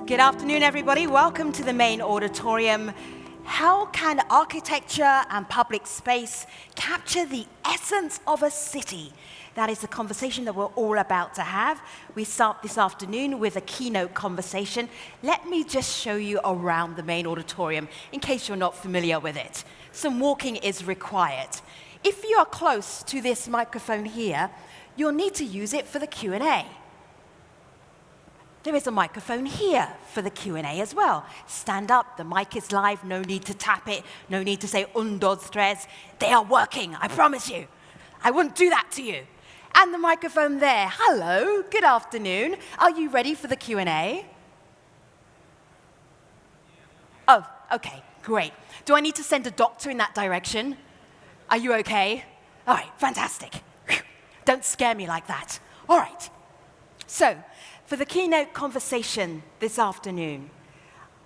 Good afternoon, everybody. Welcome to the main auditorium. How can architecture and public space capture the essence of a city? That is the conversation that we're all about to have. We start this afternoon with a keynote conversation. Let me just show you around the main auditorium in case you're not familiar with it. Some walking is required. If you are close to this microphone here, you'll need to use it for the Q&A. There is a microphone here for the Q&A as well. Stand up, the mic is live, no need to tap it, no need to say un, dos, tres. They are working, I promise you. I wouldn't do that to you. And the microphone there. Hello, good afternoon. Are you ready for the Q&A? Oh, okay, great. Do I need to send a doctor in that direction? Are you okay? All right, fantastic. Don't scare me like that. All right. So, for the keynote conversation this afternoon,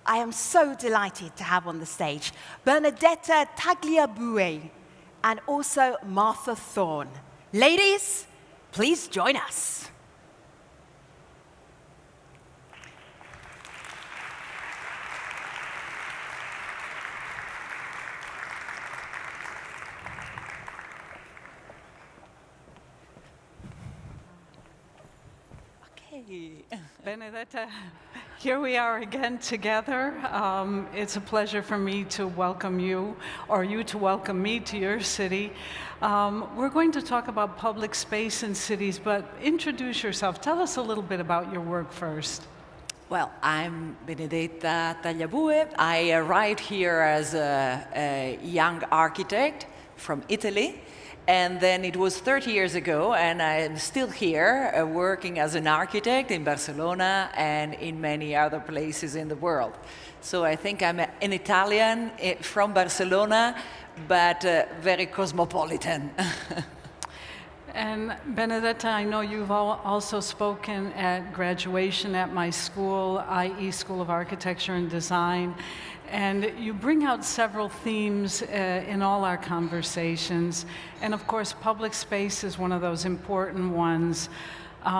I am so delighted to have on the stage Benedetta Tagliabue and also Martha Thorne. Ladies, please join us. Benedetta, here we are again together. It's a pleasure for me to welcome you, or you to welcome me to your city. We're going to talk about public space in cities, but introduce yourself. Tell us a little bit about your work first. Well, I'm Benedetta Tagliabue. I arrived here as a young architect from Italy. And then it was 30 years ago, and I'm still here working as an architect in Barcelona and in many other places in the world. So I think I'm an Italian from Barcelona, but very cosmopolitan. And Benedetta, I know you've also spoken at graduation at my school, i.e. School of Architecture and Design. And you bring out several themes in all our conversations. And of course, public space is one of those important ones. There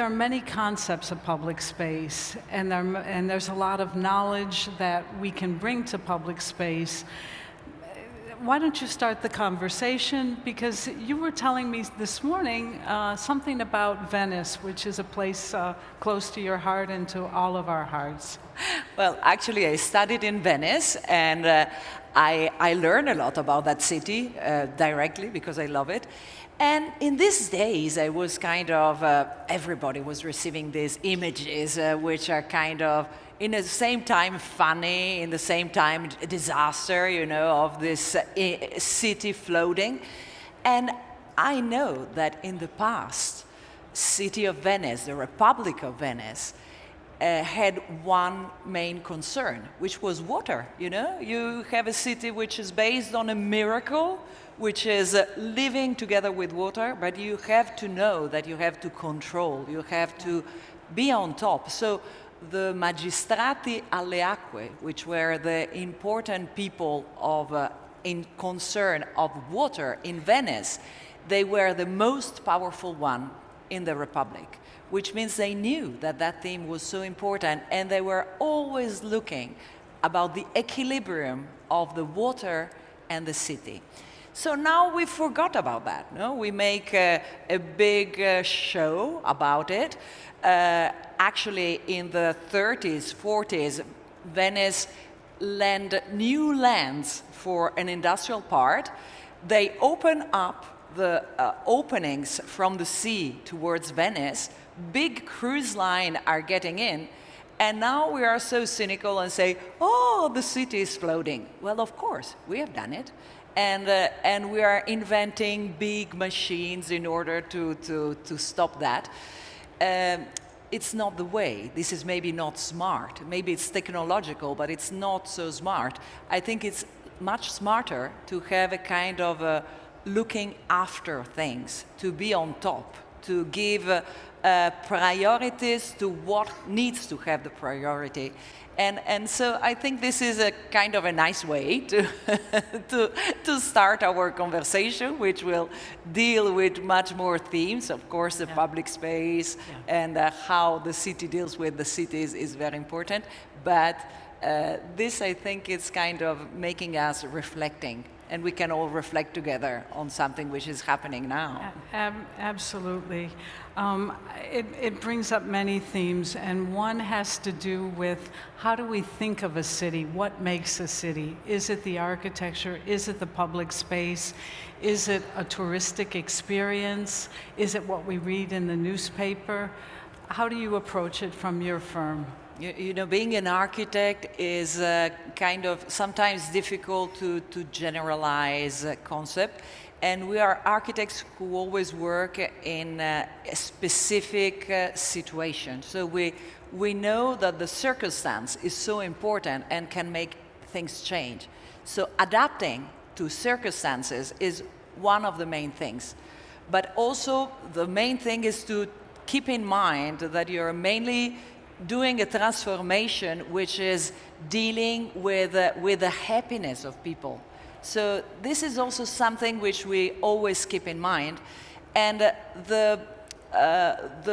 are many concepts of public space, and there's a lot of knowledge that we can bring to public space. Why don't you start the conversation? Because you were telling me this morning something about Venice, which is a place close to your heart and to all of our hearts. Well, actually, I studied in Venice, and I learned a lot about that city directly because I love it. And in these days, I was kind of, everybody was receiving these images, which are kind of, in the same time funny, in the same time a disaster, you know, of this city floating. And I know that in the past, city of Venice, the Republic of Venice, had one main concern, which was water, you know? You have a city which is based on a miracle, which is living together with water, but you have to know that you have to control, you have to be on top. So the magistrati alle acque, which were the important people of in concern of water in Venice, they were the most powerful one in the Republic, which means they knew that that theme was so important, and they were always looking about the equilibrium of the water and the city. So now we forgot about that. No? We make a big show about it. Actually, in the 30s, 40s, Venice lent new lands for an industrial part. They open up the openings from the sea towards Venice. Big cruise lines are getting in. And now we are so cynical and say, oh, the city is floating. Well, of course, we have done it. And we are inventing big machines in order to stop that. It's not the way. This is maybe not smart. Maybe it's technological, but it's not so smart. I think it's much smarter to have a kind of looking after things, to be on top to give priorities to what needs to have the priority. And so I think this is a kind of a nice way to, to start our conversation, which will deal with much more themes. Of course, the public space and how the city deals with the cities is very important. But this, I think, is kind of making us reflecting. And we can all reflect together on something which is happening now. Absolutely. It brings up many themes, and one has to do with how do we think of a city? What makes a city? Is it the architecture? Is it the public space? Is it a touristic experience? Is it what we read in the newspaper? How do you approach it from your firm? You know, being an architect is kind of sometimes difficult to generalize a concept. And we are architects who always work in a specific situation. So we know that the circumstance is so important and can make things change. So adapting to circumstances is one of the main things. But also the main thing is to keep in mind that you're mainly doing a transformation which is dealing with the happiness of people. So this is also something which we always keep in mind. And the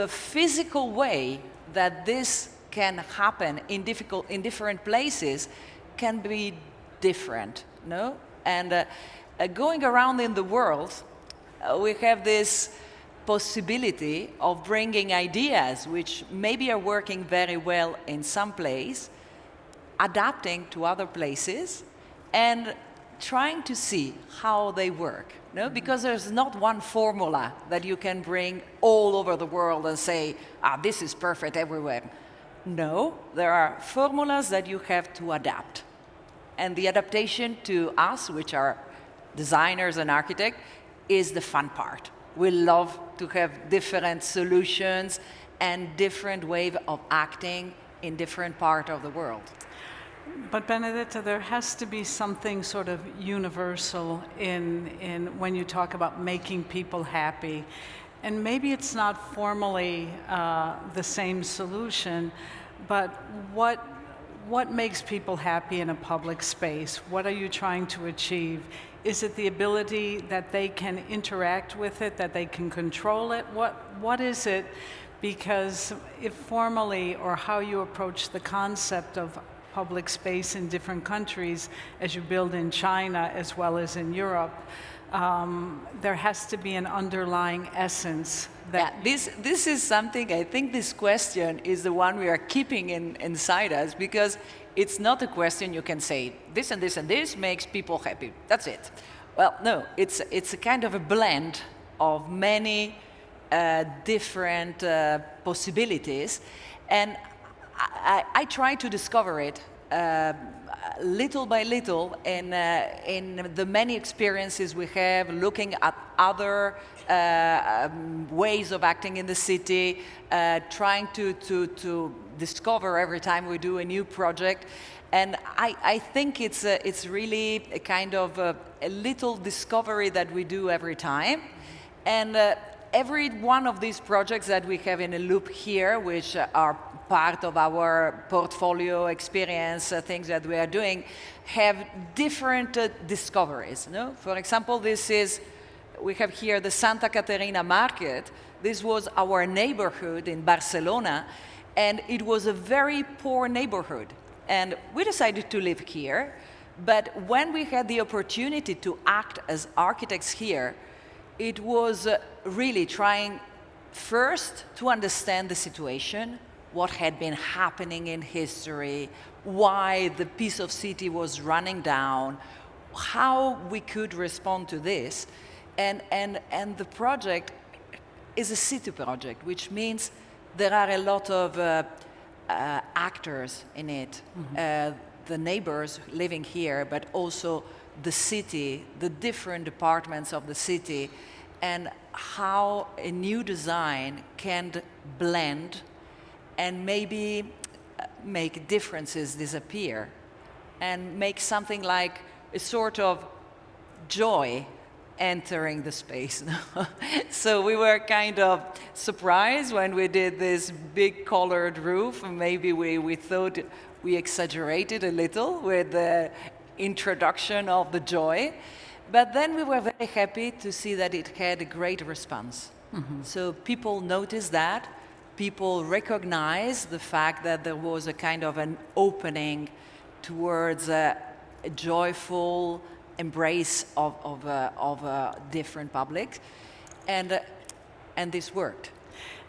physical way that this can happen in different places can be different, no? And going around in the world, we have this possibility of bringing ideas which maybe are working very well in some place, adapting to other places, and trying to see how they work. No? Because there's not one formula that you can bring all over the world and say, this is perfect everywhere. No, there are formulas that you have to adapt. And the adaptation to us, which are designers and architects, is the fun part. We love to have different solutions and different ways of acting in different parts of the world. But Benedetta, there has to be something sort of universal in when you talk about making people happy. And maybe it's not formally the same solution, but what makes people happy in a public space? What are you trying to achieve? Is it the ability that they can interact with it, that they can control it? What is it? Because if formally, or how you approach the concept of public space in different countries, as you build in China as well as in Europe, there has to be an underlying essence. That this is something, I think this question is the one we are keeping inside us, because it's not a question you can say, this and this and this makes people happy. That's it. Well, no, it's a kind of a blend of many different possibilities. And I try to discover it little by little in the many experiences we have, looking at other ways of acting in the city, trying to discover every time we do a new project. And I think it's really a kind of a little discovery that we do every time. And every one of these projects that we have in a loop here, which are part of our portfolio experience, things that we are doing, have different discoveries. No? For example, we have here the Santa Caterina market. This was our neighborhood in Barcelona, and it was a very poor neighborhood. And we decided to live here, but when we had the opportunity to act as architects here, it was really trying first to understand the situation, what had been happening in history, why the piece of city was running down, how we could respond to this. And the project is a city project, which means there are a lot of actors in it. Mm-hmm. The neighbors living here, but also the city, the different departments of the city, and how a new design can blend and maybe make differences disappear and make something like a sort of joy entering the space. So we were kind of surprised when we did this big colored roof. Maybe we thought we exaggerated a little with the introduction of the joy. But then we were very happy to see that it had a great response. So people noticed that. People recognized the fact that there was a kind of an opening towards a joyful embrace of different publics, and this worked.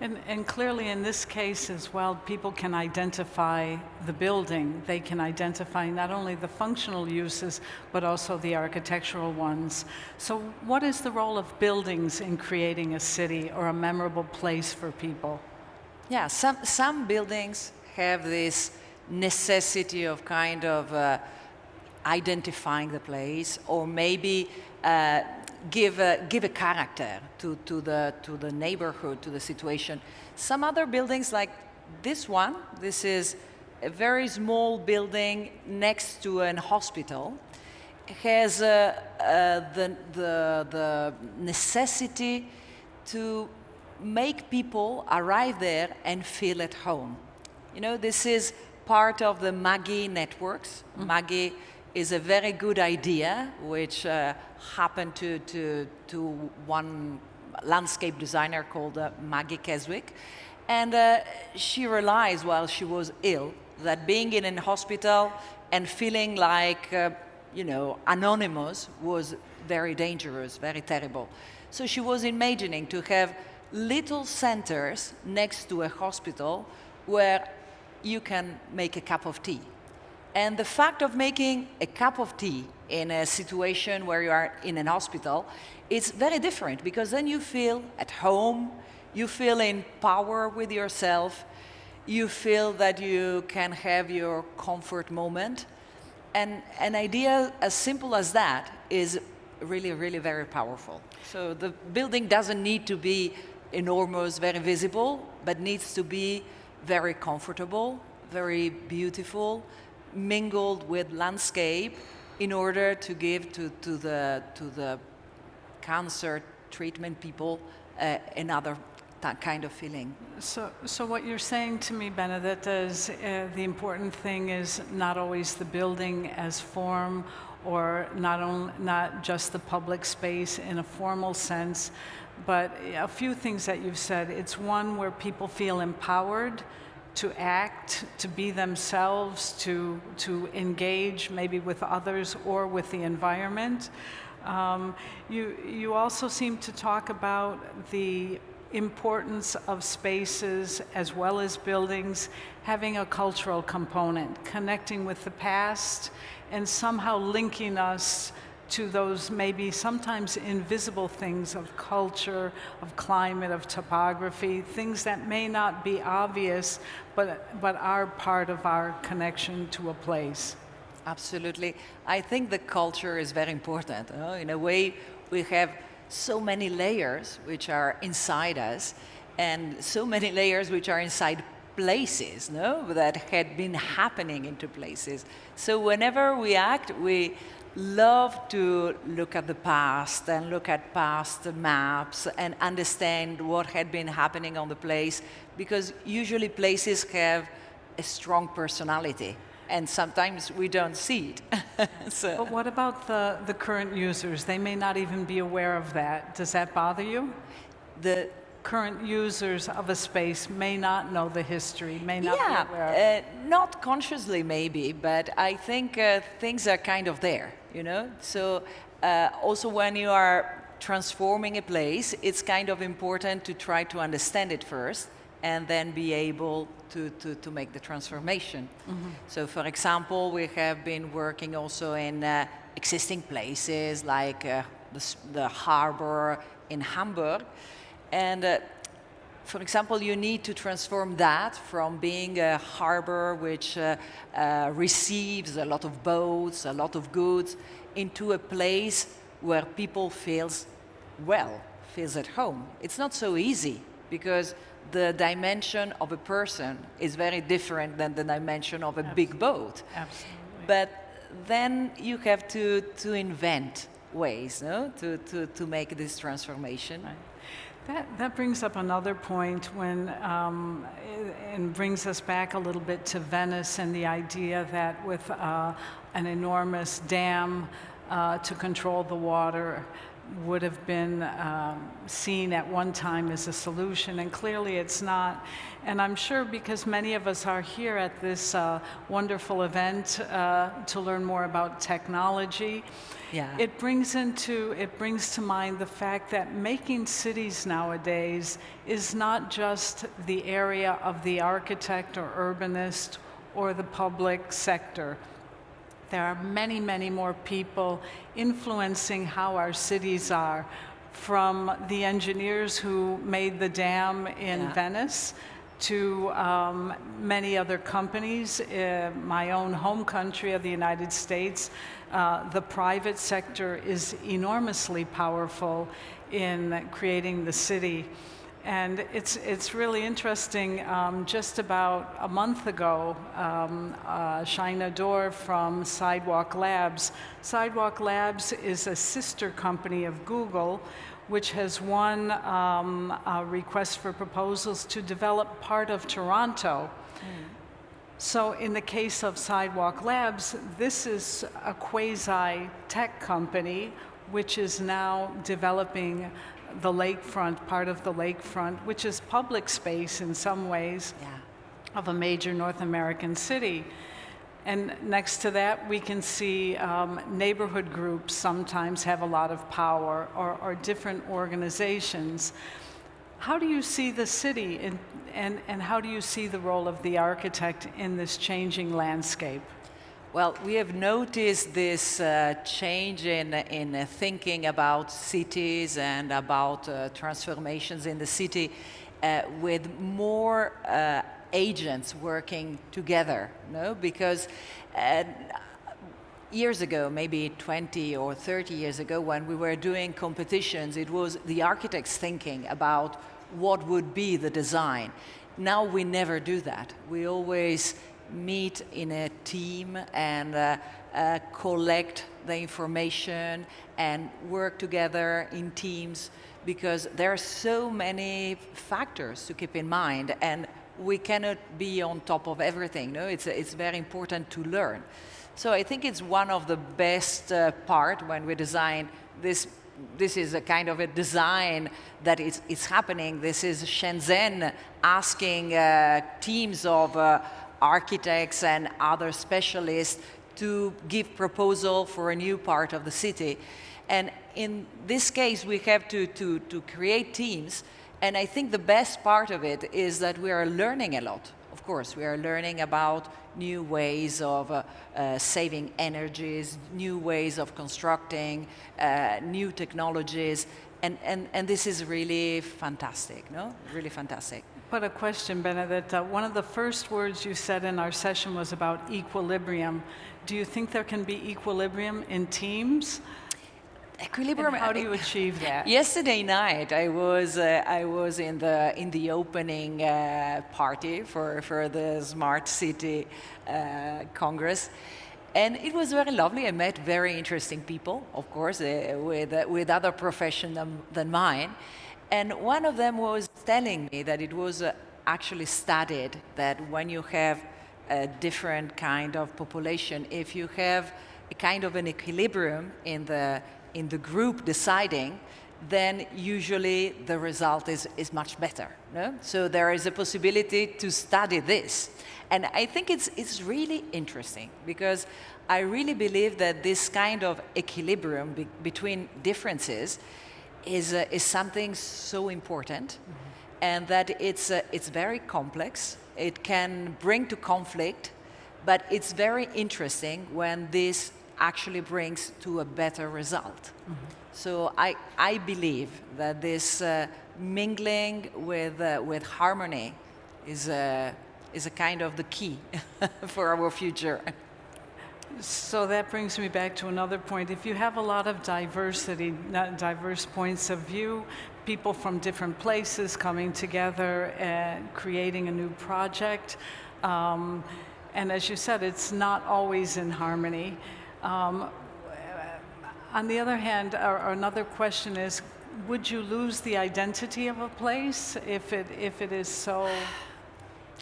And clearly in this case as well, people can identify the building. They can identify not only the functional uses, but also the architectural ones. So what is the role of buildings in creating a city or a memorable place for people? Yeah, some buildings have this necessity of kind of identifying the place, or maybe give a character to the neighborhood, to the situation. Some other buildings, like this one, this is a very small building next to an hospital, has the necessity to make people arrive there and feel at home. You know, this is part of the Maggie networks. Maggie is a very good idea, which happened to one landscape designer called Maggie Keswick. And she realized while she was ill that being in a hospital and feeling like, anonymous was very dangerous, very terrible. So she was imagining to have little centers next to a hospital where you can make a cup of tea. And the fact of making a cup of tea in a situation where you are in an hospital, it's very different, because then you feel at home, you feel in power with yourself, you feel that you can have your comfort moment. And an idea as simple as that is really, really very powerful. So the building doesn't need to be enormous, very visible, but needs to be very comfortable, very beautiful, mingled with landscape, in order to give to the cancer treatment people another kind of feeling. So what you're saying to me, Benedetta, is the important thing is not always the building as form, or not just the public space in a formal sense, but a few things that you've said. It's one where people feel empowered to act, to be themselves, to engage maybe with others or with the environment. You also seem to talk about the importance of spaces as well as buildings having a cultural component, connecting with the past and somehow linking us to those maybe sometimes invisible things of culture, of climate, of topography, things that may not be obvious, but are part of our connection to a place. Absolutely. I think the culture is very important. In a way, we have so many layers which are inside us, and so many layers which are inside places, that had been happening into places. So whenever we act, we love to look at the past and look at past maps and understand what had been happening on the place, because usually places have a strong personality, and sometimes we don't see it. But what about the current users? They may not even be aware of that. Does that bother you? The current users of a space may not know the history, may not be aware of it. Not consciously maybe, but I think things are kind of there, So also when you are transforming a place, it's kind of important to try to understand it first and then be able to make the transformation. Mm-hmm. So for example, we have been working also in existing places like the harbor in Hamburg. And for example, you need to transform that from being a harbor which receives a lot of boats, a lot of goods, into a place where people feels at home. It's not so easy, because the dimension of a person is very different than the dimension of a big boat. Absolutely. But then you have to invent ways, no, to make this transformation. Right. That brings up another point when, and brings us back a little bit to Venice and the idea that with an enormous dam to control the water would have been seen at one time as a solution, and clearly it's not. And I'm sure because many of us are here at this wonderful event to learn more about technology, Yeah. it brings to mind the fact that making cities nowadays is not just the area of the architect or urbanist or the public sector. There are many, many more people influencing how our cities are, from the engineers who made the dam in Venice to many other companies. My own home country of the United States, the private sector is enormously powerful in creating the city. And it's really interesting. Just about a month ago, Shaina Dor from Sidewalk Labs. Sidewalk Labs is a sister company of Google, which has won a request for proposals to develop part of Toronto. So in the case of Sidewalk Labs, this is a quasi-tech company which is now developing the lakefront, part of the lakefront, which is public space in some ways of a major North American city. And next to that, we can see neighborhood groups sometimes have a lot of power, or different organizations. How do you see the city, and how do you see the role of the architect in this changing landscape? Well, we have noticed this change in thinking about cities and about transformations in the city with more agents working together, no? Because years ago, maybe 20 or 30 years ago, when we were doing competitions, it was the architects thinking about what would be the design. Now we never do that. We always meet in a team and collect the information and work together in teams, because there are so many factors to keep in mind, and we cannot be on top of everything. No, it's very important to learn. So I think it's one of the best part when we design this. This is a kind of a design that it's happening. This is Shenzhen asking teams of architects and other specialists to give proposal for a new part of the city. And in this case, we have to create teams. And I think the best part of it is that we are learning a lot. Of course, we are learning about new ways of saving energies, new ways of constructing, new technologies. And this is really fantastic, no? Really fantastic. But a question, Benedetta. One of the first words you said in our session was about equilibrium. Do you think there can be equilibrium in teams? Equilibrium. And how do you achieve that? Yesterday night, I was in the opening party for the Smart City Congress, and it was very lovely. I met very interesting people, of course, with other professions than mine. And one of them was telling me that it was actually studied that when you have a different kind of population, if you have a kind of an equilibrium in the group deciding, then usually the result is much better. No? So there is a possibility to study this. And I think it's really interesting, because I really believe that this kind of equilibrium between differences is something so important, and that it's very complex. It can bring to conflict, but it's very interesting when this actually brings to a better result. So I believe that this mingling with harmony is a kind of the key for our future. So that brings me back to another point. If you have a lot of diversity, diverse points of view, people from different places coming together and creating a new project, and as you said, it's not always in harmony. On the other hand, another question is, would you lose the identity of a place if it is so?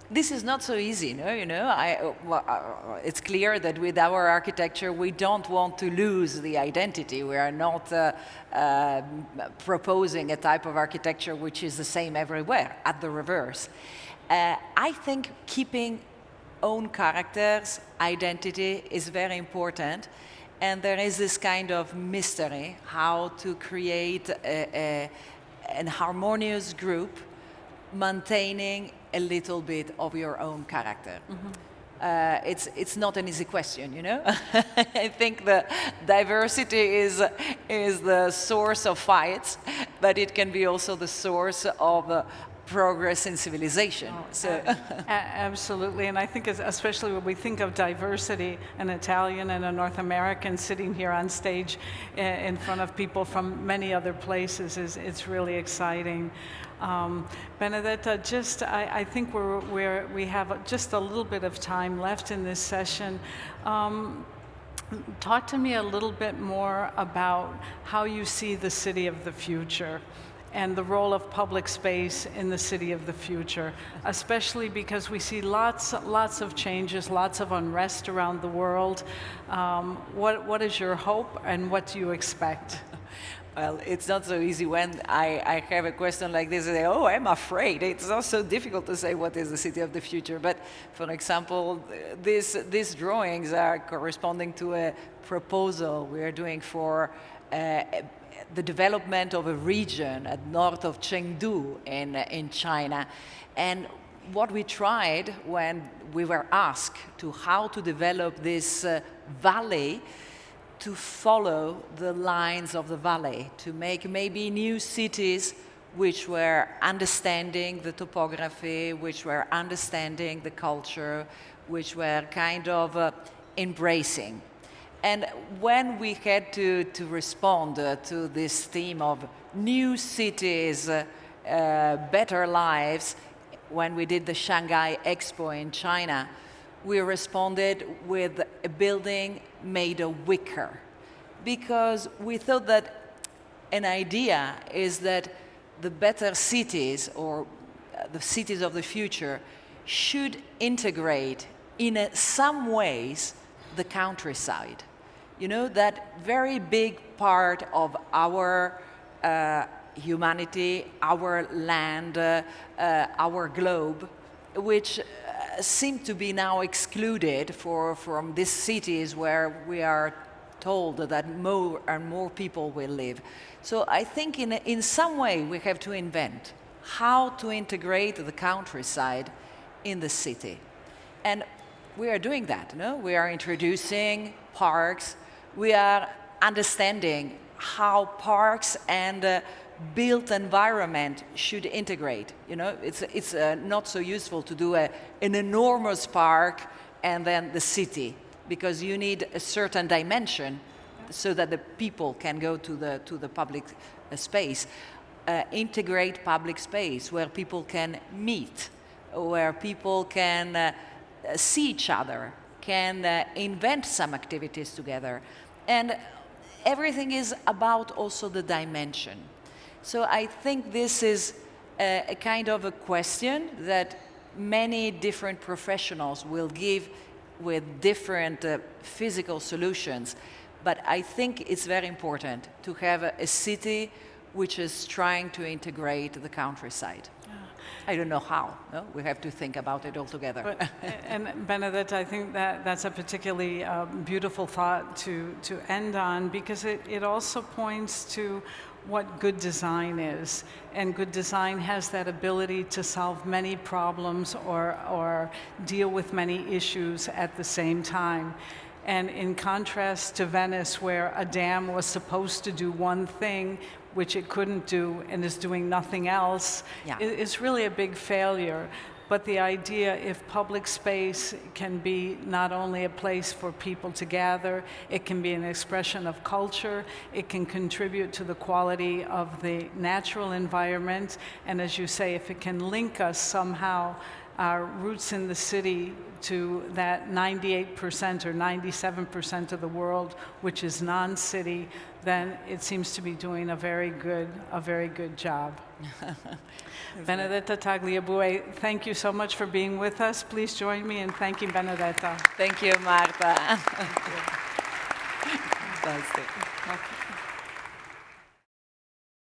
This is not so easy, no? It's clear that with our architecture, we don't want to lose the identity. We are not proposing a type of architecture which is the same everywhere, at the reverse. I think keeping own characters, identity is very important. And there is this kind of mystery, how to create an harmonious group maintaining a little bit of your own character. Mm-hmm. It's not an easy question, you know? I think the diversity is the source of fights, but it can be also the source of progress in civilization. Absolutely, and I think especially when we think of diversity, an Italian and a North American sitting here on stage in front of people from many other places, it's really exciting. Benedetta, I think we have just a little bit of time left in this session. Talk to me a little bit more about how you see the city of the future and the role of public space in the city of the future, especially because we see lots of changes, lots of unrest around the world. What is your hope and what do you expect? Well, it's not so easy when I have a question like this, and I say, oh, I'm afraid. It's not so difficult to say what is the city of the future. But for example, these drawings are corresponding to a proposal we are doing for the development of a region at north of Chengdu in China. And what we tried when we were asked to how to develop this valley, to follow the lines of the valley, to make maybe new cities which were understanding the topography, which were understanding the culture, which were kind of embracing. And when we had to respond to this theme of new cities, better lives, when we did the Shanghai Expo in China, we responded with a building made of wicker, because we thought that an idea is that the better cities, or the cities of the future, should integrate in some ways the countryside. You know, that very big part of our humanity, our land, our globe, which seem to be now excluded from these cities where we are told that more and more people will live. So I think in some way we have to invent how to integrate the countryside in the city. And we are doing that, no? We are introducing parks. We are understanding how parks and built environment should integrate. You know, it's not so useful to do an enormous park and then the city, because you need a certain dimension so that the people can go to the public space. Integrate public space where people can meet, where people can see each other, can invent some activities together. And everything is about also the dimension. So I think this is a kind of a question that many different professionals will give with different physical solutions. But I think it's very important to have a city which is trying to integrate the countryside. I don't know how. No? We have to think about it all together. And Benedetta, I think that's a particularly beautiful thought to end on, because it also points to what good design is. And good design has that ability to solve many problems or deal with many issues at the same time. And in contrast to Venice, where a dam was supposed to do one thing, which it couldn't do and is doing nothing else, is really a big failure. But the idea, if public space can be not only a place for people to gather, it can be an expression of culture, it can contribute to the quality of the natural environment, and as you say, if it can link us somehow our roots in the city to that 98% or 97% of the world, which is non-city, then it seems to be doing a very good job. Benedetta Tagliabue, thank you so much for being with us. Please join me in thanking Benedetta. Thank you, Marta. Fantastic.